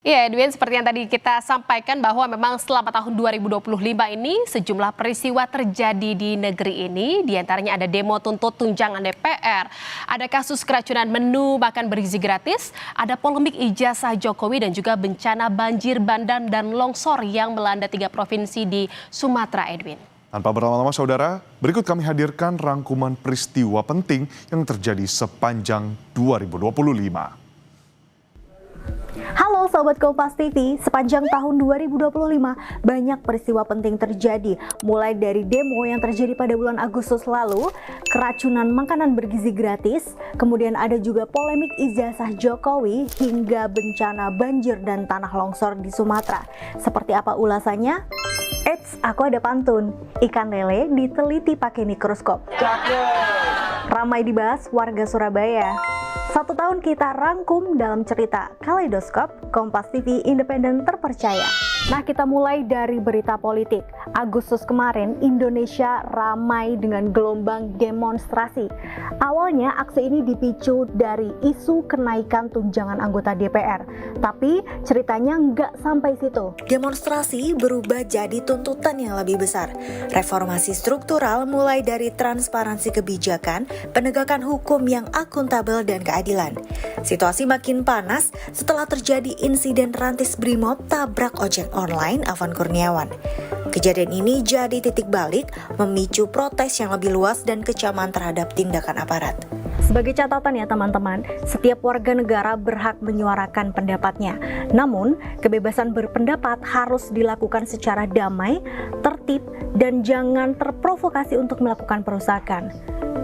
Ya, Edwin, seperti yang tadi kita sampaikan bahwa memang selama tahun 2025 ini sejumlah peristiwa terjadi di negeri ini. Di antaranya ada demo tuntut tunjangan DPR, ada kasus keracunan menu makan bergizi gratis, ada polemik ijazah Jokowi dan juga bencana banjir bandang dan longsor yang melanda 3 provinsi di Sumatera, Edwin. Tanpa berlama-lama saudara, berikut kami hadirkan rangkuman peristiwa penting yang terjadi sepanjang 2025. Halo Sobat Kompas TV, sepanjang tahun 2025 banyak peristiwa penting terjadi. Mulai dari demo yang terjadi pada bulan Agustus lalu, keracunan makanan bergizi gratis, kemudian ada juga polemik ijazah Jokowi hingga bencana banjir dan tanah longsor di Sumatera. Seperti apa ulasannya? Eits, aku ada pantun. Ikan lele diteliti pakai mikroskop. Ramai dibahas warga Surabaya. 1 tahun kita rangkum dalam cerita Kaleidoskop, Kompas TV independen terpercaya. Nah, kita mulai dari berita politik. Agustus kemarin, Indonesia ramai dengan gelombang demonstrasi. Awalnya, aksi ini dipicu dari isu kenaikan tunjangan anggota DPR. Tapi, ceritanya nggak sampai situ. Demonstrasi berubah jadi tuntutan yang lebih besar. Reformasi struktural mulai dari transparansi kebijakan, penegakan hukum yang akuntabel dan keadilan. Situasi makin panas setelah terjadi insiden rantis Brimob tabrak ojek online Afan Kurniawan. Kejadian ini jadi titik balik, memicu protes yang lebih luas dan kecaman terhadap tindakan aparat. Sebagai catatan ya teman-teman, setiap warga negara berhak menyuarakan pendapatnya. Namun, kebebasan berpendapat harus dilakukan secara damai, tertib, dan jangan terprovokasi untuk melakukan perusakan.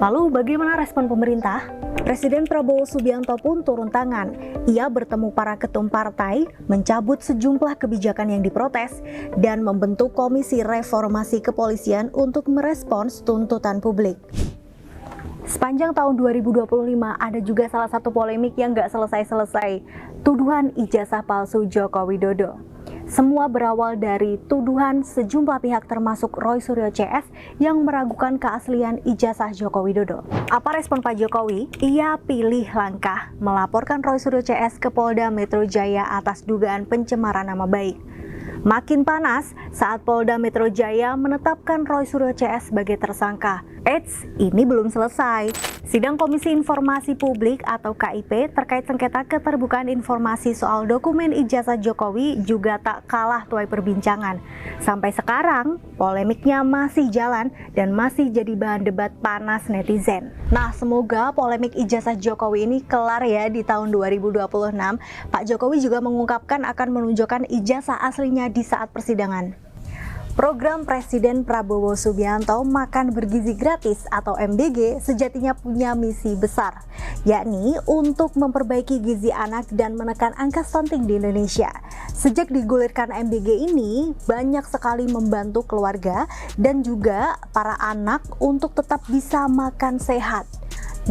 Lalu bagaimana respon pemerintah? Presiden Prabowo Subianto pun turun tangan. Ia bertemu para ketum partai, mencabut sejumlah kebijakan yang diprotes, dan membentuk Komisi Reformasi Kepolisian untuk merespons tuntutan publik. Sepanjang tahun 2025 ada juga salah satu polemik yang nggak selesai-selesai, tuduhan ijazah palsu Joko Widodo. Semua berawal dari tuduhan sejumlah pihak termasuk Roy Suryo CS yang meragukan keaslian ijazah Joko Widodo. Apa respon Pak Jokowi? Ia pilih langkah melaporkan Roy Suryo CS ke Polda Metro Jaya atas dugaan pencemaran nama baik. Makin panas saat Polda Metro Jaya menetapkan Roy Suryo CS sebagai tersangka. Eits, ini belum selesai. Sidang Komisi Informasi Publik atau KIP terkait sengketa keterbukaan informasi soal dokumen ijazah Jokowi juga tak kalah tuai perbincangan. Sampai sekarang, polemiknya masih jalan dan masih jadi bahan debat panas netizen. Nah, semoga polemik ijazah Jokowi ini kelar ya di tahun 2026. Pak Jokowi juga mengungkapkan akan menunjukkan ijazah aslinya di saat persidangan. Program Presiden Prabowo Subianto Makan Bergizi Gratis atau MBG sejatinya punya misi besar, yakni untuk memperbaiki gizi anak dan menekan angka stunting di Indonesia. Sejak digulirkan MBG ini, banyak sekali membantu keluarga dan juga para anak untuk tetap bisa makan sehat.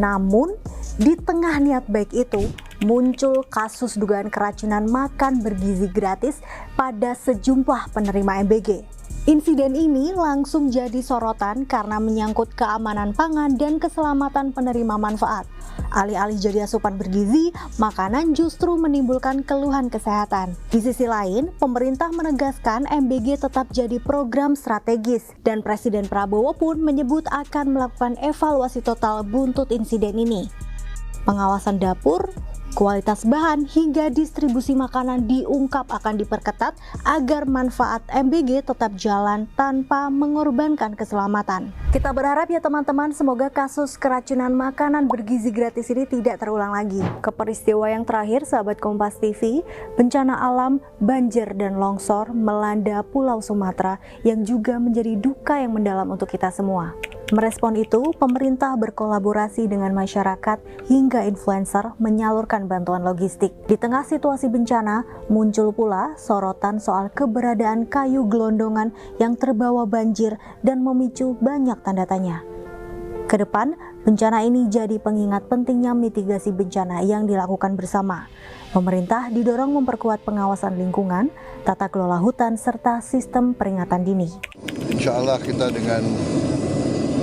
Namun, di tengah niat baik itu, muncul kasus dugaan keracunan makan bergizi gratis pada sejumlah penerima MBG. Insiden ini langsung jadi sorotan karena menyangkut keamanan pangan dan keselamatan penerima manfaat. Alih-alih jadi asupan bergizi, makanan justru menimbulkan keluhan kesehatan. Di sisi lain, pemerintah menegaskan MBG tetap jadi program strategis dan Presiden Prabowo pun menyebut akan melakukan evaluasi total buntut insiden ini. Pengawasan dapur, kualitas bahan hingga distribusi makanan diungkap akan diperketat agar manfaat MBG tetap jalan tanpa mengorbankan keselamatan. Kita berharap ya teman-teman, semoga kasus keracunan makanan bergizi gratis ini tidak terulang lagi. Ke peristiwa yang terakhir, sahabat Kompas TV, bencana alam, banjir dan longsor melanda Pulau Sumatera yang juga menjadi duka yang mendalam untuk kita semua. Merespon itu, pemerintah berkolaborasi dengan masyarakat hingga influencer menyalurkan bantuan logistik. Di tengah situasi bencana, muncul pula sorotan soal keberadaan kayu gelondongan yang terbawa banjir dan memicu banyak tanda tanya. Kedepan, bencana ini jadi pengingat pentingnya mitigasi bencana yang dilakukan bersama. Pemerintah didorong memperkuat pengawasan lingkungan, tata kelola hutan, serta sistem peringatan dini. Insya Allah kita dengan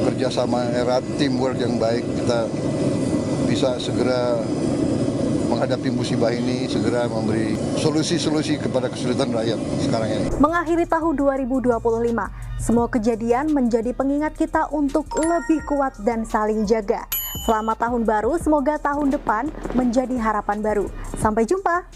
kerjasama erat, teamwork yang baik, kita bisa segera menghadapi musibah ini, segera memberi solusi-solusi kepada kesulitan rakyat sekarang ini. Mengakhiri tahun 2025, semua kejadian menjadi pengingat kita untuk lebih kuat dan saling jaga. Selamat tahun baru, semoga tahun depan menjadi harapan baru. Sampai jumpa.